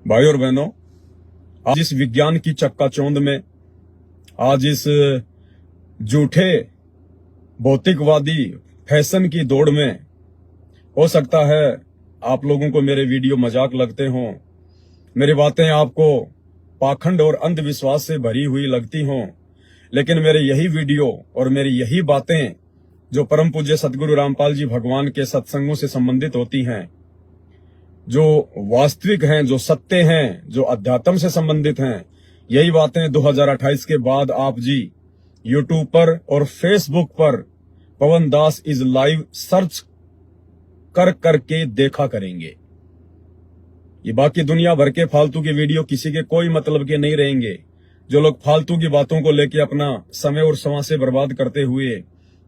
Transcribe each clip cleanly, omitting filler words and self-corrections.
भाई और बहनों, आज इस विज्ञान की चक्काचौंध में, आज इस झूठे भौतिकवादी फैशन की दौड़ में, हो सकता है आप लोगों को मेरे वीडियो मजाक लगते हों, मेरी बातें आपको पाखंड और अंधविश्वास से भरी हुई लगती हों, लेकिन मेरे यही वीडियो और मेरी यही बातें जो परम पूज्य सतगुरु रामपाल जी भगवान के सत्संगों से संबंधित होती हैं, जो वास्तविक हैं, जो सत्य हैं, जो अध्यात्म से संबंधित हैं, यही बातें 2028 के बाद आप जी यूट्यूब पर और फेसबुक पर पवन दास इज लाइव सर्च कर करके देखा करेंगे। ये बाकी दुनिया भर के फालतू के वीडियो किसी के कोई मतलब के नहीं रहेंगे। जो लोग फालतू की बातों को लेकर अपना समय और समय बर्बाद करते हुए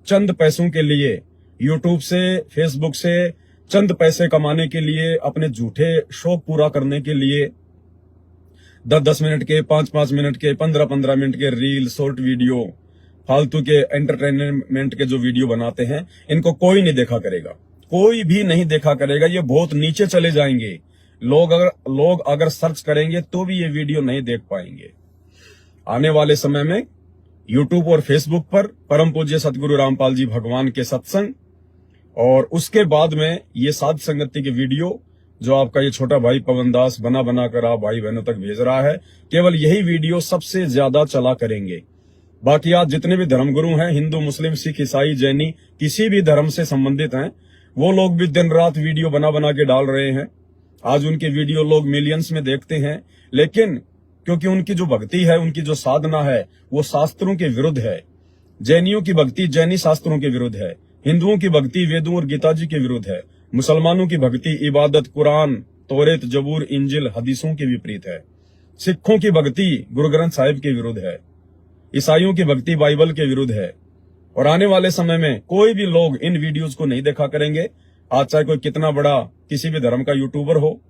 चंद पैसों के लिए यूट्यूब से, फेसबुक से चंद पैसे कमाने के लिए, अपने झूठे शौक पूरा करने के लिए 10-10 मिनट के, 5-5 मिनट के, 15-15 मिनट के रील, शॉर्ट वीडियो, फालतू के एंटरटेनमेंट के जो वीडियो बनाते हैं, इनको कोई नहीं देखा करेगा, कोई भी नहीं देखा करेगा। ये बहुत नीचे चले जाएंगे। लोग अगर सर्च करेंगे तो भी ये वीडियो नहीं देख पाएंगे। आने वाले समय में यूट्यूब और फेसबुक पर परम पूज्य सतगुरु रामपाल जी भगवान के सत्संग, और उसके बाद में ये साध संगति के वीडियो जो आपका ये छोटा भाई पवन दास बना बना कर आप भाई बहनों तक भेज रहा है, केवल यही वीडियो सबसे ज्यादा चला करेंगे। बाकी आज जितने भी धर्मगुरु हैं, हिंदू, मुस्लिम, सिख, ईसाई, जैनी, किसी भी धर्म से संबंधित हैं, वो लोग भी दिन रात वीडियो बना बना के डाल रहे हैं। आज उनके वीडियो लोग मिलियंस में देखते हैं, लेकिन क्योंकि उनकी जो भक्ति है, उनकी जो साधना है, वो शास्त्रों के विरुद्ध है। जैनियों की भक्ति जैनी शास्त्रों के विरुद्ध है, हिंदुओं की भक्ति वेदों और गीता जी के विरुद्ध है, मुसलमानों की भक्ति इबादत, कुरान, तौरेत, जबूर, इंजिल, हदीसों के विपरीत है, सिखों की भक्ति गुरु ग्रंथ साहिब के विरुद्ध है, ईसाइयों की भक्ति बाइबल के विरुद्ध है। और आने वाले समय में कोई भी लोग इन वीडियोज को नहीं देखा करेंगे। आज चाहे कोई कितना बड़ा किसी भी धर्म का यूट्यूबर हो,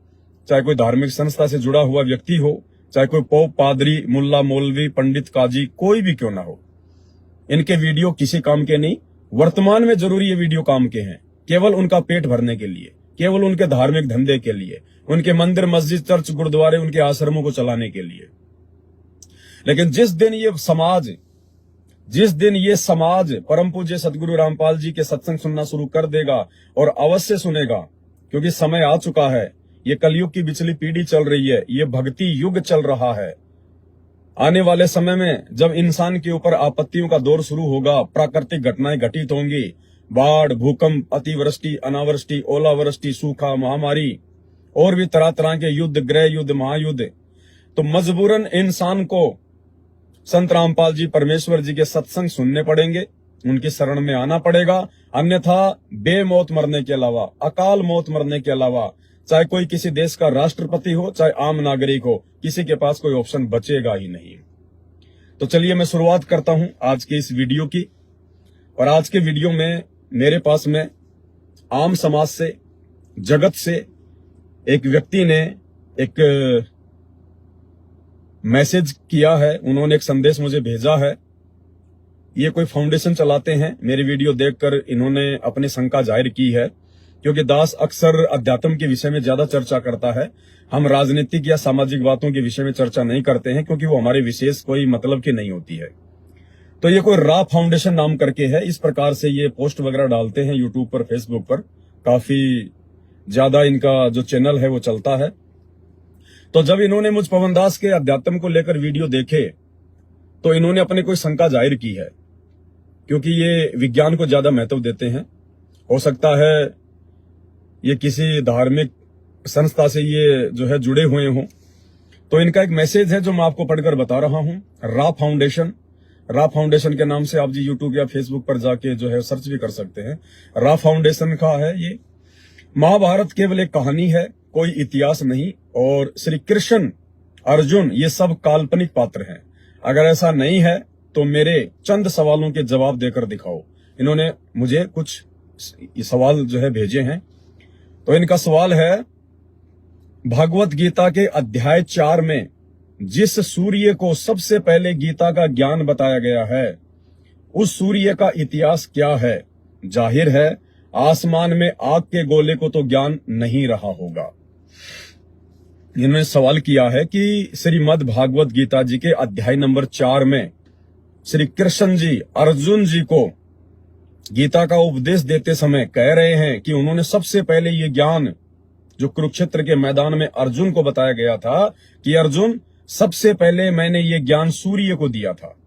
चाहे कोई धार्मिक संस्था से जुड़ा हुआ व्यक्ति हो, चाहे कोई पोप, पादरी, मुल्ला, मौलवी, पंडित, काजी, कोई भी क्यों ना हो, इनके वीडियो किसी काम के नहीं। वर्तमान में जरूरी ये वीडियो काम के हैं, केवल उनका पेट भरने के लिए, केवल उनके धार्मिक धंधे के लिए, उनके मंदिर, मस्जिद, चर्च, गुरुद्वारे, उनके आश्रमों को चलाने के लिए। लेकिन जिस दिन ये समाज परम पूज्य सतगुरु रामपाल जी के सत्संग सुनना शुरू कर देगा, और अवश्य सुनेगा, क्योंकि समय आ चुका है, ये कलयुग की बिचली पीढ़ी चल रही है, ये भक्ति युग चल रहा है। आने वाले समय में जब इंसान के ऊपर आपत्तियों का दौर शुरू होगा, प्राकृतिक घटनाएं घटित होंगी, बाढ़, भूकंप, अतिवृष्टि, अनावृष्टि, ओलावृष्टि, सूखा, महामारी और भी तरह तरह के युद्ध, गृह युद्ध, महायुद्ध, तो मजबूरन इंसान को संत रामपाल जी, परमेश्वर जी के सत्संग सुनने पड़ेंगे, उनकी शरण में आना पड़ेगा। अन्यथा बेमौत मरने के अलावा, अकाल मौत मरने के अलावा, चाहे कोई किसी देश का राष्ट्रपति हो, चाहे आम नागरिक हो, किसी के पास कोई ऑप्शन बचेगा ही नहीं। तो चलिए मैं शुरुआत करता हूं आज के इस वीडियो की। और आज के वीडियो में मेरे पास में आम समाज से, जगत से एक व्यक्ति ने एक मैसेज किया है, उन्होंने एक संदेश मुझे भेजा है। ये कोई फाउंडेशन चलाते हैं। मेरी वीडियो देखकर इन्होंने अपनी शंका जाहिर की है, क्योंकि दास अक्सर अध्यात्म के विषय में ज्यादा चर्चा करता है। हम राजनीतिक या सामाजिक बातों के विषय में चर्चा नहीं करते हैं, क्योंकि वो हमारे विशेष कोई मतलब की नहीं होती है। तो ये कोई रा फाउंडेशन नाम करके है, इस प्रकार से ये पोस्ट वगैरह डालते हैं यूट्यूब पर, फेसबुक पर, काफी ज्यादा इनका जो चैनल है वो चलता है। तो जब इन्होंने मुझ पवन दास के अध्यात्म को लेकर वीडियो देखे, तो इन्होंने अपने कोई शंका जाहिर की है, क्योंकि ये विज्ञान को ज्यादा महत्व देते हैं। हो सकता है ये किसी धार्मिक संस्था से ये जो है जुड़े हुए हों। तो इनका एक मैसेज है जो मैं आपको पढ़कर बता रहा हूं। रा फाउंडेशन के नाम से आप जी यूट्यूब या फेसबुक पर जाके जो है सर्च भी कर सकते हैं। रा फाउंडेशन का है ये। महाभारत केवल एक कहानी है, कोई इतिहास नहीं, और श्री कृष्ण, अर्जुन, ये सब काल्पनिक पात्र हैं। अगर ऐसा नहीं है तो मेरे चंद सवालों के जवाब देकर दिखाओ। इन्होंने मुझे कुछ सवाल जो है भेजे हैं। तो इनका सवाल है, भगवत गीता के अध्याय 4 में जिस सूर्य को सबसे पहले गीता का ज्ञान बताया गया है, उस सूर्य का इतिहास क्या है? जाहिर है आसमान में आग के गोले को तो ज्ञान नहीं रहा होगा। इन्होंने सवाल किया है कि श्रीमद् भागवत गीता जी के अध्याय नंबर 4 में श्री कृष्ण जी अर्जुन जी को गीता का उपदेश देते समय कह रहे हैं कि उन्होंने सबसे पहले ये ज्ञान जो कुरुक्षेत्र के मैदान में अर्जुन को बताया गया था कि अर्जुन सबसे पहले मैंने ये ज्ञान सूर्य को दिया था।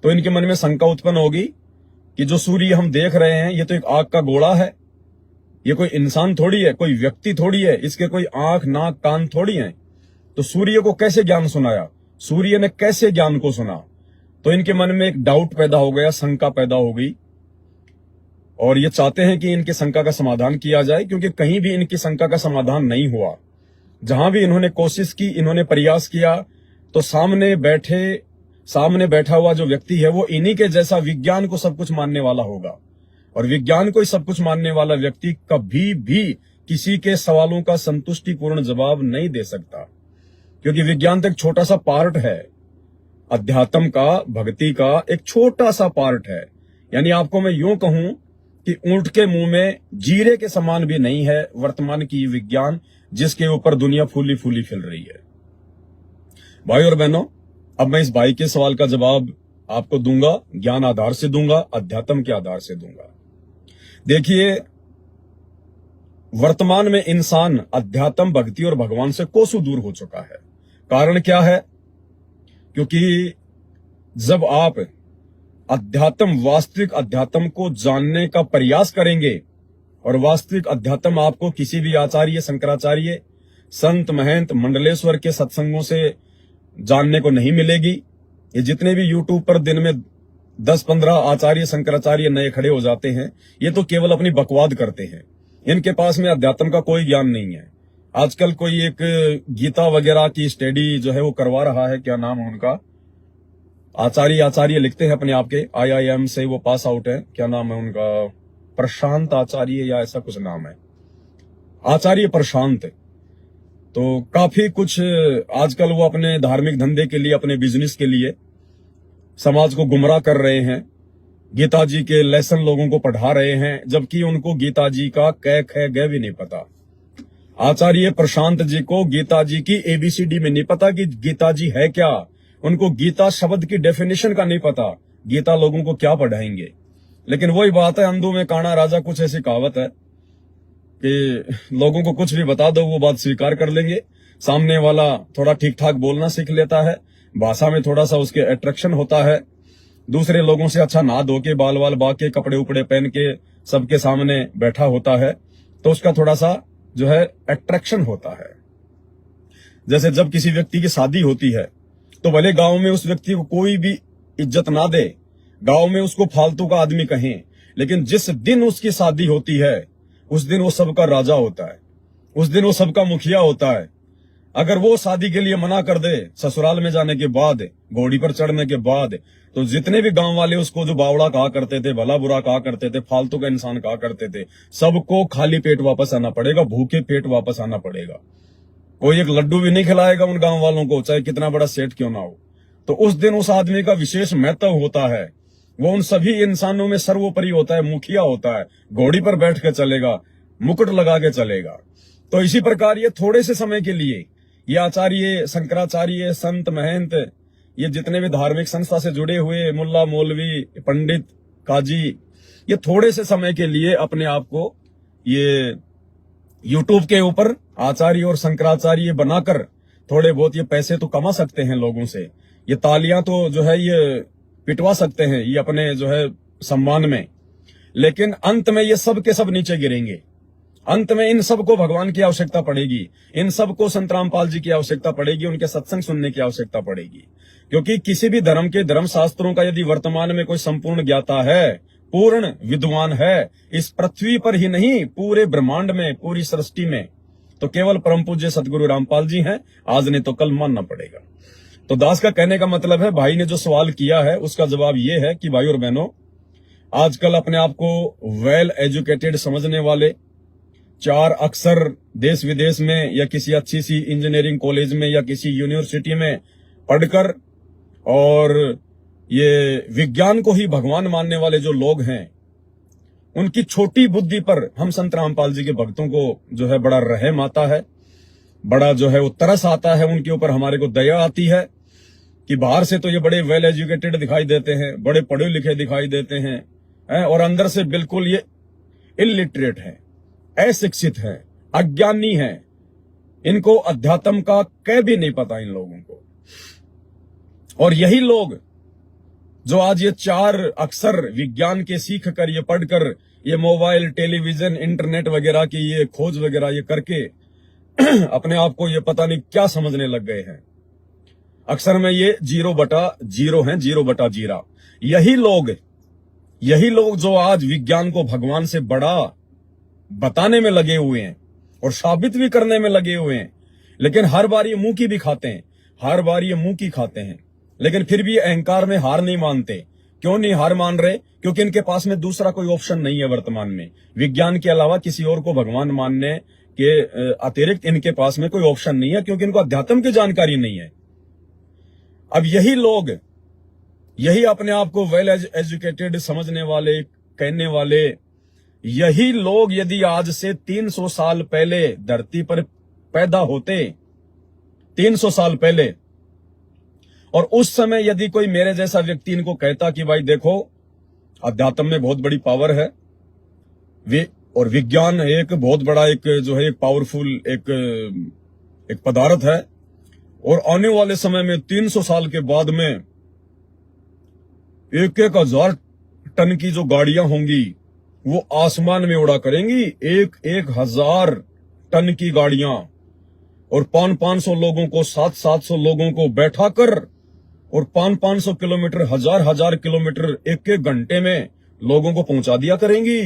तो इनके मन में शंका उत्पन्न होगी कि जो सूर्य हम देख रहे हैं ये तो एक आग का गोला है, ये कोई इंसान थोड़ी है, कोई व्यक्ति थोड़ी है, इसके कोई आंख नाक कान थोड़ी है, तो सूर्य को कैसे ज्ञान सुनाया, सूर्य ने कैसे ज्ञान को सुना। तो इनके मन में एक डाउट पैदा हो गया, शंका पैदा हो गई, और ये चाहते हैं कि इनकी शंका का समाधान किया जाए, क्योंकि कहीं भी इनकी शंका का समाधान नहीं हुआ। जहां भी इन्होंने कोशिश की, इन्होंने प्रयास किया, तो सामने बैठा हुआ जो व्यक्ति है वो इन्हीं के जैसा विज्ञान को सब कुछ मानने वाला होगा, और विज्ञान को ही सब कुछ मानने वाला व्यक्ति कभी भी किसी के सवालों का संतुष्टिपूर्ण जवाब नहीं दे सकता, क्योंकि विज्ञान तो एक छोटा सा पार्ट है, अध्यात्म का, भक्ति का एक छोटा सा पार्ट है। यानी आपको मैं यूं कहूं कि ऊंट के मुंह में जीरे के समान भी नहीं है वर्तमान की विज्ञान, जिसके ऊपर दुनिया फूली फूली फिर रही है। भाई और बहनों, अब मैं इस भाई के सवाल का जवाब आपको दूंगा, ज्ञान आधार से दूंगा, अध्यात्म के आधार से दूंगा। देखिए, वर्तमान में इंसान अध्यात्म, भक्ति और भगवान से कोसों दूर हो चुका है। कारण क्या है? क्योंकि जब आप वास्तविक अध्यात्म को जानने का प्रयास करेंगे, और वास्तविक अध्यात्म आपको किसी भी आचार्य, शंकराचार्य, संत, महंत, मंडलेश्वर के सत्संगों से जानने को नहीं मिलेगी। ये जितने भी यूट्यूब पर दिन में 10-15 आचार्य, शंकराचार्य नए खड़े हो जाते हैं, ये तो केवल अपनी बकवाद करते हैं। इनके पास में अध्यात्म का कोई ज्ञान नहीं है। आजकल कोई एक गीता वगैरह की स्टडी जो है वो करवा रहा है, क्या नाम है उनका, आचार्य लिखते हैं अपने आप के, IIM से वो पास आउट है, क्या नाम है उनका, प्रशांत आचार्य या ऐसा कुछ नाम है, आचार्य प्रशांत। तो काफी कुछ आजकल वो अपने धार्मिक धंधे के लिए, अपने बिजनेस के लिए समाज को गुमराह कर रहे हैं, गीता जी के लेसन लोगों को पढ़ा रहे हैं, जबकि उनको गीता जी का क ख ग भी नहीं पता। आचार्य प्रशांत जी को गीता जी की ABCD में नहीं पता कि गीता जी है क्या, उनको गीता शब्द की डेफिनेशन का नहीं पता, गीता लोगों को क्या पढ़ाएंगे। लेकिन वही बात है, अंधों में काना राजा, कुछ ऐसी कहावत है कि लोगों को कुछ भी बता दो वो बात स्वीकार कर लेंगे। सामने वाला थोड़ा ठीक ठाक बोलना सीख लेता है, भाषा में थोड़ा सा उसके अट्रैक्शन होता है, दूसरे लोगों से अच्छा नहा धो के, बाल वाल बा के, कपड़े उपड़े पहन के सबके सामने बैठा होता है, तो उसका थोड़ा सा जो है अट्रैक्शन होता है। जैसे जब किसी व्यक्ति की शादी होती है, तो भले गांव में उस व्यक्ति को कोई भी इज्जत ना दे, गांव में उसको फालतू का आदमी कहें, लेकिन जिस दिन उसकी शादी होती है उस दिन वो सबका राजा होता है, उस दिन वो सबका मुखिया होता है। अगर वो शादी के लिए मना कर दे ससुराल में जाने के बाद, घोड़ी पर चढ़ने के बाद, तो जितने भी गांव वाले उसको जो बावड़ा कहा करते थे, भला बुरा कहा करते थे, फालतू का इंसान कहा करते थे, सबको खाली पेट वापस आना पड़ेगा, भूखे पेट वापस आना पड़ेगा। कोई एक लड्डू भी नहीं खिलाएगा उन गांव वालों को, चाहे कितना बड़ा सेठ क्यों ना हो। तो उस दिन उस आदमी का विशेष महत्व होता है, वो उन सभी इंसानों में सर्वोपरि होता है, मुखिया होता है, घोड़ी पर बैठ के चलेगा, मुकुट लगा के चलेगा। तो इसी प्रकार ये थोड़े से समय के लिए ये आचार्य, शंकराचार्य, संत, महंत, ये जितने भी धार्मिक संस्था से जुड़े हुए मुल्ला, मौलवी, पंडित, काजी, ये थोड़े से समय के लिए अपने आप को ये यूट्यूब के ऊपर आचार्य और शंकराचार्य बनाकर थोड़े बहुत ये पैसे तो कमा सकते हैं लोगों से, ये तालियां तो जो है ये पिटवा सकते हैं ये अपने जो है सम्मान में, लेकिन अंत में ये सब के सब नीचे गिरेंगे। अंत में इन सबको भगवान की आवश्यकता पड़ेगी, इन सबको संत रामपाल जी की आवश्यकता पड़ेगी, उनके सत्संग सुनने की आवश्यकता पड़ेगी। क्योंकि किसी भी धर्म के धर्म शास्त्रों का यदि वर्तमान में कोई संपूर्ण ज्ञाता है, पूर्ण विद्वान है, इस पृथ्वी पर ही नहीं पूरे ब्रह्मांड में, पूरी सृष्टि में, तो केवल परम पूज्य सतगुरु रामपाल जी हैं। आज नहीं तो कल मानना पड़ेगा। तो दास का कहने का मतलब है, भाई ने जो सवाल किया है उसका जवाब ये है कि भाई और बहनों, आजकल अपने आप को वेल एजुकेटेड समझने वाले 4 अक्षर देश विदेश में या किसी अच्छी सी इंजीनियरिंग कॉलेज में या किसी यूनिवर्सिटी में पढ़कर और ये विज्ञान को ही भगवान मानने वाले जो लोग हैं, उनकी छोटी बुद्धि पर हम संत रामपाल जी के भक्तों को जो है बड़ा रहम आता है। बड़ा जो है वो तरस आता है उनके ऊपर, हमारे को दया आती है कि बाहर से तो ये बड़े वेल एजुकेटेड दिखाई देते हैं, बड़े पढ़े लिखे दिखाई देते हैं, और अंदर से बिल्कुल ये इलिटरेट है, अशिक्षित है, अज्ञानी है, इनको अध्यात्म का कह भी नहीं पता इन लोगों को। और यही लोग जो आज ये 4 अक्षर विज्ञान के सीख कर, ये पढ़कर, ये मोबाइल, टेलीविजन, इंटरनेट वगैरह की ये खोज वगैरह ये करके अपने आप को ये पता नहीं क्या समझने लग गए हैं। अक्सर में ये 0/0 हैं, 0/0। यही लोग जो आज विज्ञान को भगवान से बड़ा बताने में लगे हुए हैं और साबित भी करने में लगे हुए हैं, लेकिन हर बार ये मुंह की भी खाते हैं, हर बार ये मुंह की खाते हैं, लेकिन फिर भी अहंकार में हार नहीं मानते। क्यों नहीं हार मान रहे? क्योंकि इनके पास में दूसरा कोई ऑप्शन नहीं है वर्तमान में। विज्ञान के अलावा किसी और को भगवान मानने के अतिरिक्त इनके पास में कोई ऑप्शन नहीं है, क्योंकि इनको अध्यात्म की जानकारी नहीं है। अब यही लोग, यही अपने आप को वेल एजुकेटेड समझने वाले, कहने वाले, यही लोग यदि आज से 300 साल पहले धरती पर पैदा होते, 300 साल पहले, और उस समय यदि कोई मेरे जैसा व्यक्ति इनको कहता कि भाई देखो अध्यात्म में बहुत बड़ी पावर है, और विज्ञान एक बहुत बड़ा एक जो है एक पावरफुल एक पदार्थ है, और आने वाले समय में 300 साल के बाद में 1,000 टन की जो गाड़ियां होंगी वो आसमान में उड़ा करेंगी, 1,000 टन की गाड़ियां, और 500 लोगों को, 700 लोगों को बैठाकर, और 500 किलोमीटर, 1000 किलोमीटर एक घंटे में लोगों को पहुंचा दिया करेंगी।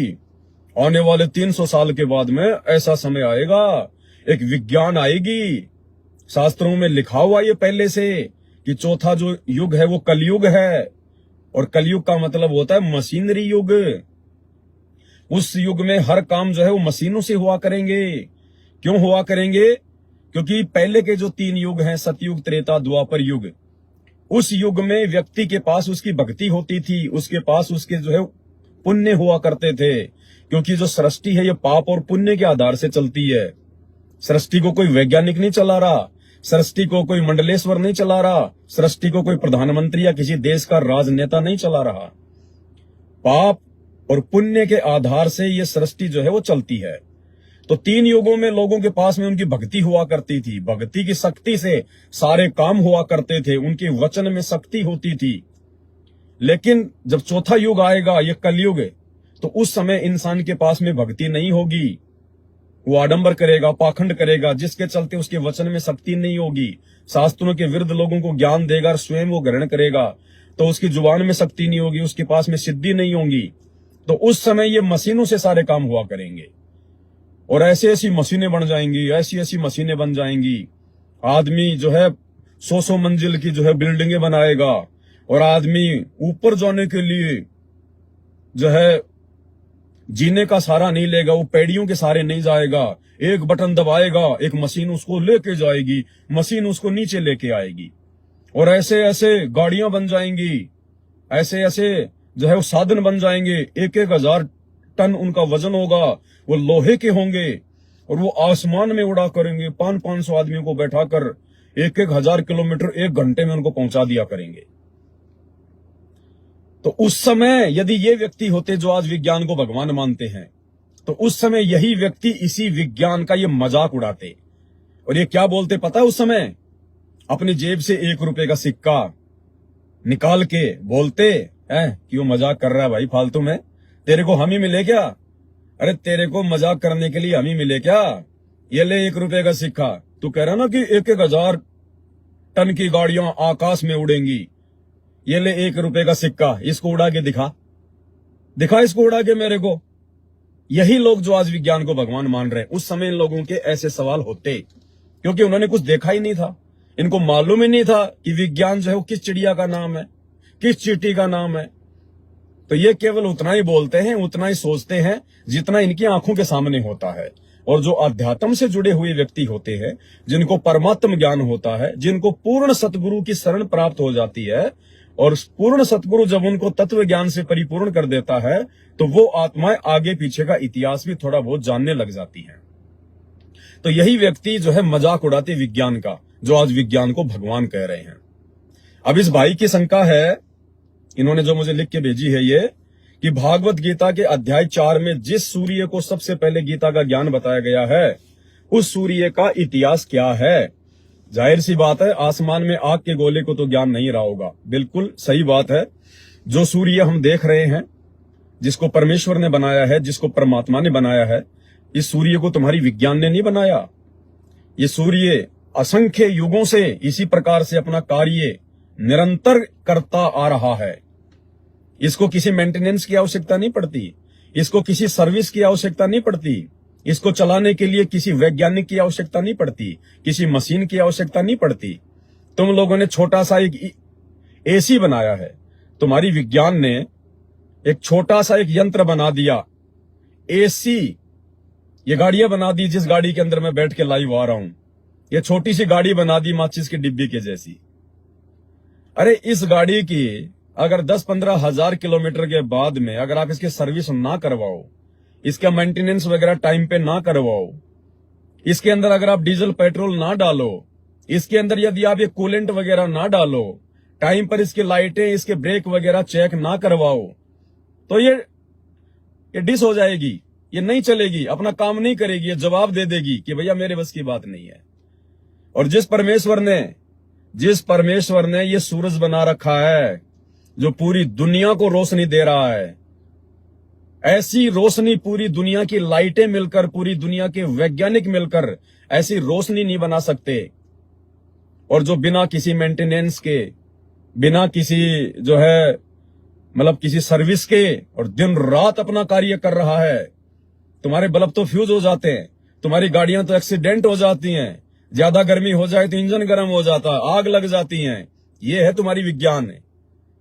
आने वाले 300 साल के बाद में ऐसा समय आएगा, एक विज्ञान आएगी, शास्त्रों में लिखा हुआ ये पहले से कि चौथा जो युग है वो कलयुग है, और कलयुग का मतलब होता है मशीनरी युग। उस युग में हर काम जो है वो मशीनों से हुआ करेंगे। क्यों हुआ करेंगे? क्योंकि पहले के जो 3 युग हैं, सतयुग, त्रेता, द्वापर युग, उस युग में व्यक्ति के पास उसकी भक्ति होती थी, उसके पास उसके जो है पुण्य हुआ करते थे, क्योंकि जो सृष्टि है ये पाप और पुण्य के आधार से चलती है। सृष्टि को कोई वैज्ञानिक नहीं चला रहा, सृष्टि को कोई मंडलेश्वर नहीं चला रहा, सृष्टि को कोई प्रधानमंत्री या किसी देश का राजनेता नहीं चला रहा। पाप और पुण्य के आधार से ये सृष्टि जो है वो चलती है। तो 3 युगों में लोगों के पास में उनकी भक्ति हुआ करती थी, भक्ति की शक्ति से सारे काम हुआ करते थे, उनके वचन में शक्ति होती थी। लेकिन जब चौथा युग आएगा, ये कलयुग, तो उस समय इंसान के पास में भक्ति नहीं होगी, वो आडंबर करेगा, पाखंड करेगा, जिसके चलते उसके वचन में शक्ति नहीं होगी, शास्त्रों के विरुद्ध लोगों को ज्ञान देगा और स्वयं वो ग्रहण करेगा, तो उसकी जुबान में शक्ति नहीं होगी, उसके पास में सिद्धि नहीं होगी। तो उस समय ये मशीनों से सारे काम हुआ करेंगे, और ऐसी ऐसी मशीनें बन जाएंगी, ऐसी ऐसी मशीनें बन जाएंगी। आदमी जो है 100 मंजिल की जो है बिल्डिंगें बनाएगा, और आदमी ऊपर जाने के लिए जो है जीने का सहारा नहीं लेगा, वो पैड़ियों के सहारे नहीं जाएगा, एक बटन दबाएगा, एक मशीन उसको लेके जाएगी, मशीन उसको नीचे लेके आएगी, और ऐसे ऐसे गाड़ियां बन जाएंगी, ऐसे ऐसे जो है वो साधन बन जाएंगे, 1,000 टन उनका वजन होगा, वो लोहे के होंगे, और वो आसमान में उड़ा करेंगे, 500 आदमियों को बैठाकर 1,000 किलोमीटर 1 घंटे में उनको पहुंचा दिया करेंगे। तो उस समय यदि ये व्यक्ति होते जो आज विज्ञान को भगवान मानते हैं, तो उस समय यही व्यक्ति इसी विज्ञान का ये मजाक उड़ाते, और ये क्या बोलते पता है? उस समय अपनी जेब से 1 रुपए का सिक्का निकाल के बोलते हैं कि वो मजाक कर रहा है भाई फालतू में, तेरे को हम ही मिले क्या? अरे तेरे को मजाक करने के लिए हम ही मिले क्या? ये ले 1 रुपए का सिक्का, तू कह रहा ना कि 1,000 टन की गाड़ियां आकाश में उड़ेंगी, ये ले 1 रुपए का सिक्का, इसको उड़ा के दिखा इसको उड़ा के मेरे को। यही लोग जो आज विज्ञान को भगवान मान रहे हैं, उस समय इन लोगों के ऐसे सवाल होते, क्योंकि उन्होंने कुछ देखा ही नहीं था, इनको मालूम ही नहीं था कि विज्ञान जो है वो किस चिड़िया का नाम है, किस चींटी का नाम है। तो ये केवल उतना ही बोलते हैं, उतना ही सोचते हैं जितना इनकी आंखों के सामने होता है। और जो अध्यात्म से जुड़े हुए व्यक्ति होते हैं, जिनको परमात्म ज्ञान होता है, जिनको पूर्ण सतगुरु की शरण प्राप्त हो जाती है, और पूर्ण सतगुरु जब उनको तत्व ज्ञान से परिपूर्ण कर देता है, तो वो आत्माएं आगे पीछे का इतिहास भी थोड़ा बहुत जानने लग जाती हैं। तो यही व्यक्ति जो है मजाक उड़ाते विज्ञान का, जो आज विज्ञान को भगवान कह रहे हैं। अब इस भाई की शंका है, इन्होंने जो मुझे लिख के भेजी है ये, कि भागवत गीता के अध्याय 4 में जिस सूर्य को सबसे पहले गीता का ज्ञान बताया गया है, उस सूर्य का इतिहास क्या है। जाहिर सी बात है, आसमान में आग के गोले को तो ज्ञान नहीं रहा होगा। बिल्कुल सही बात है। जो सूर्य हम देख रहे हैं, जिसको परमेश्वर ने बनाया है, जिसको परमात्मा ने बनाया है, इस सूर्य को तुम्हारी विज्ञान ने नहीं बनाया। ये सूर्य असंख्य युगों से इसी प्रकार से अपना कार्य निरंतर करता आ रहा है। इसको किसी मेंटेनेंस की आवश्यकता नहीं पड़ती, इसको किसी सर्विस की आवश्यकता नहीं पड़ती, इसको चलाने के लिए किसी वैज्ञानिक की आवश्यकता नहीं पड़ती, किसी मशीन की आवश्यकता नहीं पड़ती। तुम लोगों ने छोटा सा एक एसी बनाया है, तुम्हारी विज्ञान ने एक छोटा सा एक यंत्र बना दिया, एसी। ये गाड़ियां बना दी, जिस गाड़ी के अंदर मैं बैठ के लाइव आ रहा हूं, ये छोटी सी गाड़ी बना दी माचिस की डिब्बी के जैसी। अरे इस गाड़ी की अगर 10-15 हजार किलोमीटर के बाद में अगर आप इसकी सर्विस ना करवाओ, इसका मेंटेनेंस वगैरह टाइम पे ना करवाओ, इसके अंदर अगर आप डीजल पेट्रोल ना डालो, इसके अंदर यदि आप ये कूलेंट वगैरह ना डालो, टाइम पर इसकी लाइटें, इसके ब्रेक वगैरह चेक ना करवाओ, तो ये डिस हो जाएगी, ये नहीं चलेगी, अपना काम नहीं करेगी, ये जवाब दे देगी कि भैया मेरे बस की बात नहीं है। और जिस परमेश्वर ने ये सूरज बना रखा है, जो पूरी दुनिया को रोशनी दे रहा है, ऐसी रोशनी पूरी दुनिया की लाइटें मिलकर, पूरी दुनिया के वैज्ञानिक मिलकर ऐसी रोशनी नहीं बना सकते। और जो बिना किसी मेंटेनेंस के, बिना किसी जो है मतलब किसी सर्विस के, और दिन रात अपना कार्य कर रहा है। तुम्हारे बल्ब तो फ्यूज हो जाते हैं, तुम्हारी गाड़ियां तो एक्सीडेंट हो जाती हैं, ज्यादा गर्मी हो जाए तो इंजन गर्म हो जाता, आग लग जाती हैं। ये है तुम्हारी विज्ञान,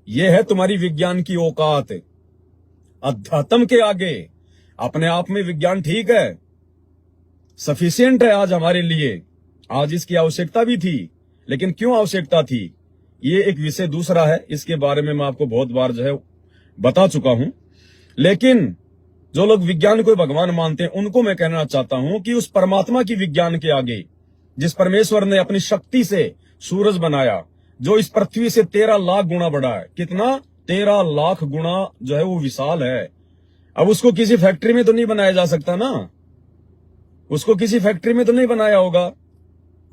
ये है तुम्हारी विज्ञान की औकात। अध्यात्म के आगे अपने आप में विज्ञान ठीक है, सफिशिएंट है आज हमारे लिए। आज इसकी आवश्यकता भी थी, लेकिन क्यों आवश्यकता थी, ये एक विषय दूसरा है, इसके बारे में मैं आपको बहुत बार जो है बता चुका हूं। लेकिन जो लोग विज्ञान को भगवान मानते हैं, उनको मैं कहना चाहता हूं कि उस परमात्मा की विज्ञान के आगे, जिस परमेश्वर ने अपनी शक्ति से सूरज बनाया, जो इस पृथ्वी से 13 लाख गुना बड़ा है, कितना 13 लाख गुना जो है वो विशाल है। अब उसको किसी फैक्ट्री में तो नहीं बनाया जा सकता ना, उसको किसी फैक्ट्री में तो नहीं बनाया होगा,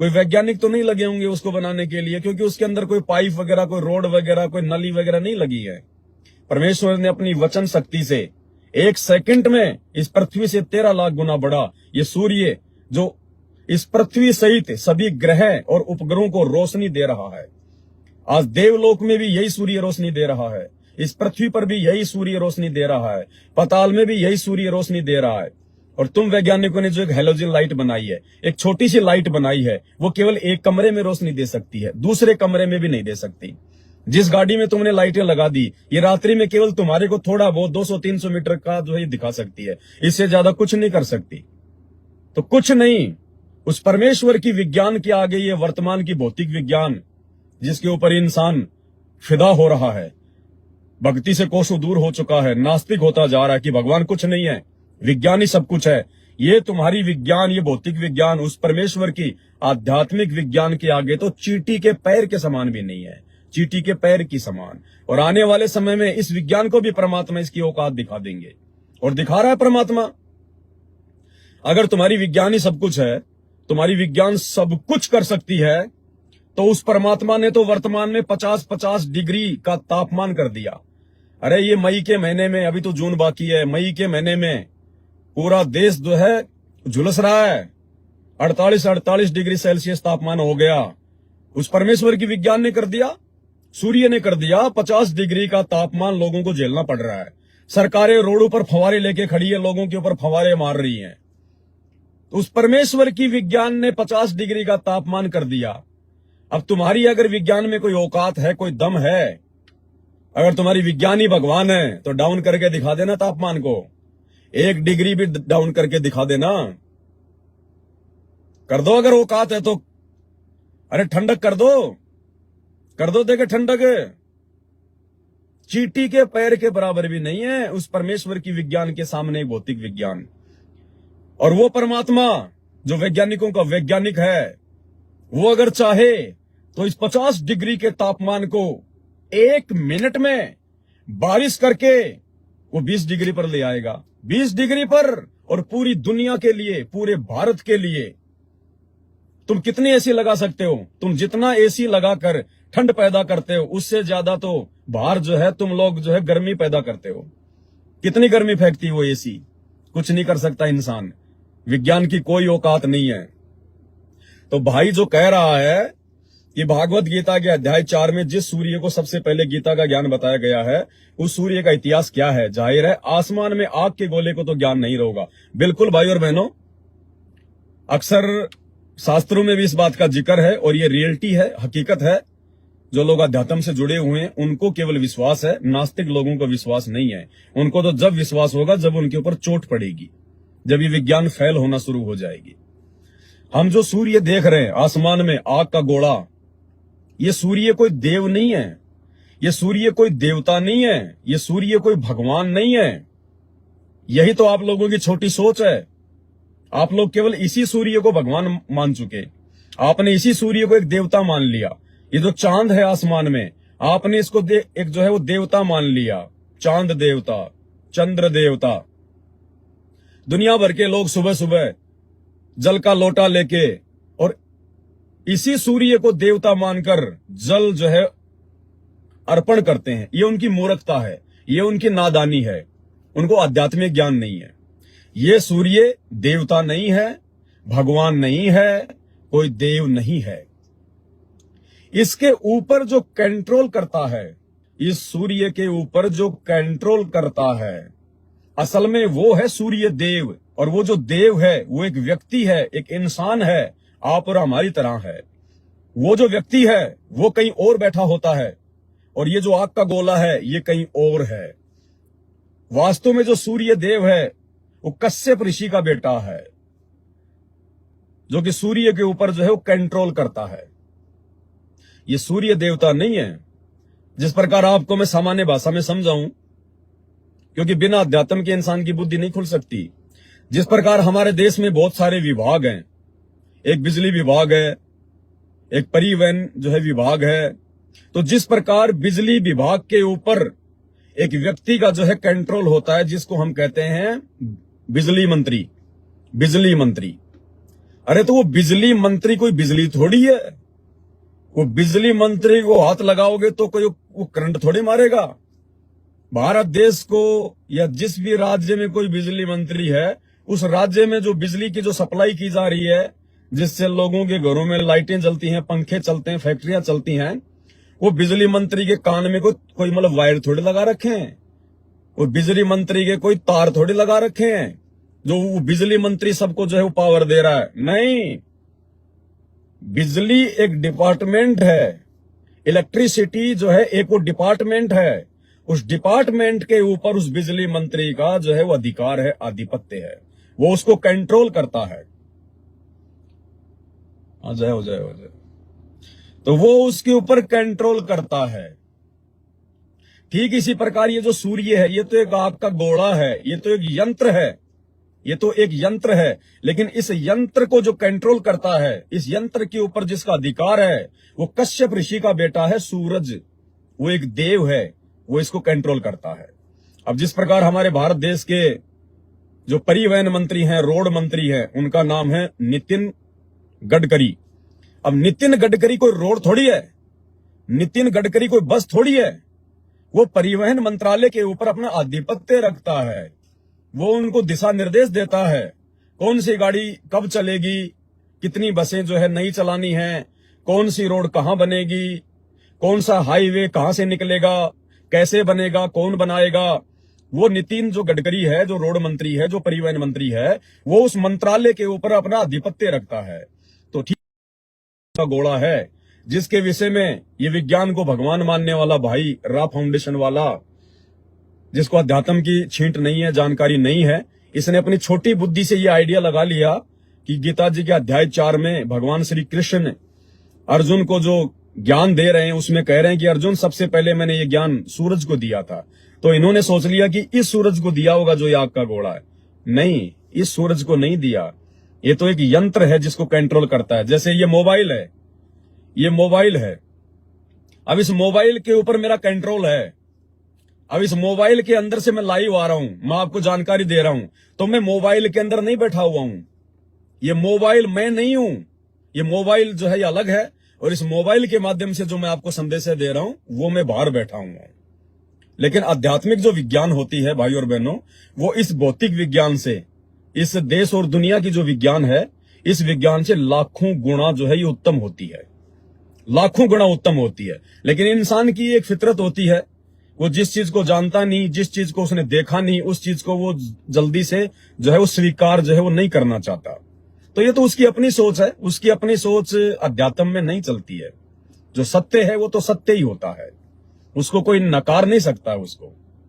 कोई वैज्ञानिक तो नहीं लगे होंगे उसको बनाने के लिए, क्योंकि उसके अंदर कोई पाइप वगैरह, कोई रोड वगैरह, कोई नली वगैरह नहीं लगी है। परमेश्वर ने अपनी वचन शक्ति से 1 सेकंड में इस पृथ्वी से 13 लाख गुना बड़ा ये सूर्य, जो इस पृथ्वी सहित सभी ग्रह और उपग्रहों को रोशनी दे रहा है। आज देवलोक में भी यही सूर्य रोशनी दे रहा है, इस पृथ्वी पर भी यही सूर्य रोशनी दे रहा है, पाताल में भी यही सूर्य रोशनी दे रहा है। और तुम वैज्ञानिकों ने जो एक हेलोजन लाइट बनाई है, एक छोटी सी लाइट बनाई है, वो केवल एक कमरे में रोशनी दे सकती है, दूसरे कमरे में भी नहीं दे सकती। जिस गाड़ी में तुमने लाइटें लगा दी, ये रात्रि में केवल तुम्हारे को थोड़ा बहुत 200-300 मीटर का जो है दिखा सकती है, इससे ज्यादा कुछ नहीं कर सकती। तो कुछ नहीं, उस परमेश्वर की विज्ञान के आगे ये वर्तमान की भौतिक विज्ञान, जिसके ऊपर इंसान फिदा हो रहा है, भक्ति से कोसों दूर हो चुका है, नास्तिक होता जा रहा है कि भगवान कुछ नहीं है, विज्ञान ही सब कुछ है। ये तुम्हारी विज्ञान, ये भौतिक विज्ञान उस परमेश्वर की आध्यात्मिक विज्ञान के आगे तो चींटी के पैर के समान भी नहीं है, चींटी के पैर की समान। और आने वाले समय में इस विज्ञान को भी परमात्मा इसकी औकात दिखा देंगे, और दिखा रहा है परमात्मा। अगर तुम्हारी विज्ञान ही सब कुछ है, तुम्हारी विज्ञान सब कुछ कर सकती है, तो उस परमात्मा ने तो वर्तमान में 50-50 डिग्री का तापमान कर दिया। अरे ये मई के महीने में, अभी तो जून बाकी है, मई के महीने में पूरा देश जो है झुलस रहा है, 48 डिग्री सेल्सियस तापमान हो गया। उस परमेश्वर की विज्ञान ने कर दिया, सूर्य ने कर दिया। 50 डिग्री का तापमान लोगों को झेलना पड़ रहा है, सरकारें रोडों पर फव्वारे लेके खड़ी है, लोगों के ऊपर फव्वारे मार रही हैं। उस परमेश्वर की विज्ञान ने 50 डिग्री का तापमान कर दिया। अब तुम्हारी अगर विज्ञान में कोई औकात है, कोई दम है, अगर तुम्हारी विज्ञान ही भगवान है, तो डाउन करके दिखा देना तापमान को, 1 डिग्री भी डाउन करके दिखा देना, कर दो अगर औकात है तो। अरे ठंडक कर दो देखे ठंडक। चींटी के पैर के बराबर भी नहीं है उस परमेश्वर की विज्ञान के सामने भौतिक विज्ञान। और वो परमात्मा जो वैज्ञानिकों का वैज्ञानिक है, वो अगर चाहे तो इस 50 डिग्री के तापमान को 1 मिनट में बारिश करके वो 20 डिग्री पर ले आएगा। 20 डिग्री पर, और पूरी दुनिया के लिए, पूरे भारत के लिए। तुम कितने एसी लगा सकते हो? तुम जितना एसी लगाकर ठंड पैदा करते हो, उससे ज्यादा तो बाहर जो है तुम लोग जो है गर्मी पैदा करते हो। कितनी गर्मी फेंकती है वो एसी? कुछ नहीं कर सकता इंसान। विज्ञान की कोई औकात नहीं है। तो भाई जो कह रहा है कि भागवत गीता के अध्याय 4 में जिस सूर्य को सबसे पहले गीता का ज्ञान बताया गया है, उस सूर्य का इतिहास क्या है? जाहिर है आसमान में आग के गोले को तो ज्ञान नहीं होगा। बिल्कुल भाई और बहनों, अक्सर शास्त्रों में भी इस बात का जिक्र है, और ये रियलिटी है, हकीकत है। जो लोग अध्यात्म से जुड़े हुए हैं उनको केवल विश्वास है, नास्तिक लोगों को विश्वास नहीं है। उनको तो जब विश्वास होगा जब उनके ऊपर चोट पड़ेगी, जब ये विज्ञान फेल होना शुरू हो जाएगी। हम जो सूर्य देख रहे हैं आसमान में, आग का गोला, ये सूर्य कोई देव नहीं है, ये सूर्य कोई देवता नहीं है, ये सूर्य कोई भगवान नहीं है। यही तो आप लोगों की छोटी सोच है। आप लोग केवल इसी सूर्य को भगवान मान चुके। आपने इसी सूर्य को एक देवता मान लिया। ये जो चांद है आसमान में, आपने इसको एक जो है वो देवता मान लिया। चांद देवता, चंद्र देवता। दुनिया भर के लोग सुबह सुबह जल का लोटा लेके और इसी सूर्य को देवता मानकर जल जो है अर्पण करते हैं। ये उनकी मूर्खता है, ये उनकी नादानी है। उनको आध्यात्मिक ज्ञान नहीं है। ये सूर्य देवता नहीं है, भगवान नहीं है, कोई देव नहीं है। इसके ऊपर जो कंट्रोल करता है, इस सूर्य के ऊपर जो कंट्रोल करता है, असल में वो है सूर्य देव। और वो जो देव है वो एक व्यक्ति है, एक इंसान है, आप और हमारी तरह है। वो जो व्यक्ति है वो कहीं और बैठा होता है, और ये जो आग का गोला है ये कहीं और है। वास्तव में जो सूर्य देव है वो कश्यप ऋषि का बेटा है, जो कि सूर्य के ऊपर जो है वो कंट्रोल करता है। ये सूर्य देवता नहीं है। जिस प्रकार आपको मैं सामान्य भाषा में समझाऊं, क्योंकि बिना अध्यात्म के इंसान की बुद्धि नहीं खुल सकती। जिस प्रकार हमारे देश में बहुत सारे विभाग हैं, एक बिजली विभाग है, एक परिवहन जो है विभाग है, तो जिस प्रकार बिजली विभाग के ऊपर एक व्यक्ति का जो है कंट्रोल होता है, जिसको हम कहते हैं बिजली मंत्री। बिजली मंत्री, अरे तो वो बिजली मंत्री कोई बिजली थोड़ी है। वो बिजली मंत्री को हाथ लगाओगे तो कोई वो करंट थोड़ी मारेगा। भारत देश को या जिस भी राज्य में कोई बिजली मंत्री है, उस राज्य में जो बिजली की जो सप्लाई की जा रही है, जिससे लोगों के घरों में लाइटें जलती हैं, पंखे चलते हैं, फैक्ट्रियां चलती हैं, वो बिजली मंत्री के कान में कोई मतलब वायर थोड़ी लगा रखे हैं। वो बिजली मंत्री के कोई तार थोड़ी लगा रखे हैं जो वो बिजली मंत्री सबको जो है वो पावर दे रहा है। नहीं, बिजली एक डिपार्टमेंट है। इलेक्ट्रिसिटी जो है एक वो डिपार्टमेंट है। उस डिपार्टमेंट के ऊपर उस बिजली मंत्री का जो है वो अधिकार है, आधिपत्य है। वो उसको कंट्रोल करता है। जय हो, जय हो, जय। तो वो उसके ऊपर कंट्रोल करता है। ठीक इसी प्रकार ये जो सूर्य है, ये तो एक आग का गोला है, ये तो एक यंत्र है, ये तो एक यंत्र है। लेकिन इस यंत्र को जो कंट्रोल करता है, इस यंत्र के ऊपर जिसका अधिकार है, वो कश्यप ऋषि का बेटा है सूरज। वो एक देव है, वो इसको कंट्रोल करता है। अब जिस प्रकार हमारे भारत देश के जो परिवहन मंत्री हैं, रोड मंत्री हैं, उनका नाम है नितिन गडकरी। अब नितिन गडकरी कोई रोड थोड़ी है, नितिन गडकरी कोई बस थोड़ी है। वो परिवहन मंत्रालय के ऊपर अपना आधिपत्य रखता है। वो उनको दिशा निर्देश देता है, कौन सी गाड़ी कब चलेगी, कितनी बसें जो है नहीं चलानी है, कौन सी रोड कहां बनेगी, कौन सा हाईवे कहां से निकलेगा, कैसे बनेगा, कौन बनाएगा। वो नितिन जो गडकरी है, जो रोड मंत्री है, जो परिवहन मंत्री है, वो उस मंत्रालय के ऊपर अपना आधिपत्य रखता है। तो ठीक का गोला है, जिसके विषय में ये विज्ञान को भगवान मानने वाला भाई रा फाउंडेशन वाला, जिसको अध्यात्म की छींट नहीं है, जानकारी नहीं है, इसने अपनी छोटी बुद्धि से ये आइडिया लगा लिया कि गीता जी के अध्याय 4 में भगवान श्री कृष्ण अर्जुन को जो ज्ञान दे रहे हैं, उसमें कह रहे हैं कि अर्जुन सबसे पहले मैंने ये ज्ञान सूरज को दिया था। तो इन्होंने सोच लिया कि इस सूरज को दिया होगा जो ये आग का गोला है। नहीं, इस सूरज को नहीं दिया। ये तो एक यंत्र है जिसको कंट्रोल करता है। जैसे ये मोबाइल है, ये मोबाइल है, अब इस मोबाइल के ऊपर मेरा कंट्रोल है। अब इस मोबाइल के अंदर से मैं लाइव आ रहा हूं, मैं आपको जानकारी दे रहा हूं, तो मैं मोबाइल के अंदर नहीं बैठा हुआ हूं। ये मोबाइल मैं नहीं हूं, ये मोबाइल जो है ये अलग है, और इस मोबाइल के माध्यम से जो मैं आपको संदेश दे रहा हूं वो मैं बाहर बैठा हूं। लेकिन आध्यात्मिक जो विज्ञान होती है भाई और बहनों, वो इस भौतिक विज्ञान से, इस देश और दुनिया की जो विज्ञान है, इस विज्ञान से लाखों गुना जो है ये उत्तम होती है, लाखों गुना उत्तम होती है। लेकिन इंसान की एक फितरत होती है, वो जिस चीज को जानता नहीं, जिस चीज को उसने देखा नहीं, उस चीज को वो जल्दी से जो है वो स्वीकार जो है वो नहीं करना चाहता। तो ये तो उसकी अपनी सोच है, उसकी अपनी सोच अध्यात्म में नहीं चलती है। जो सत्य है वो तो सत्य ही होता है, उसको कोई नकार नहीं सकता उसको।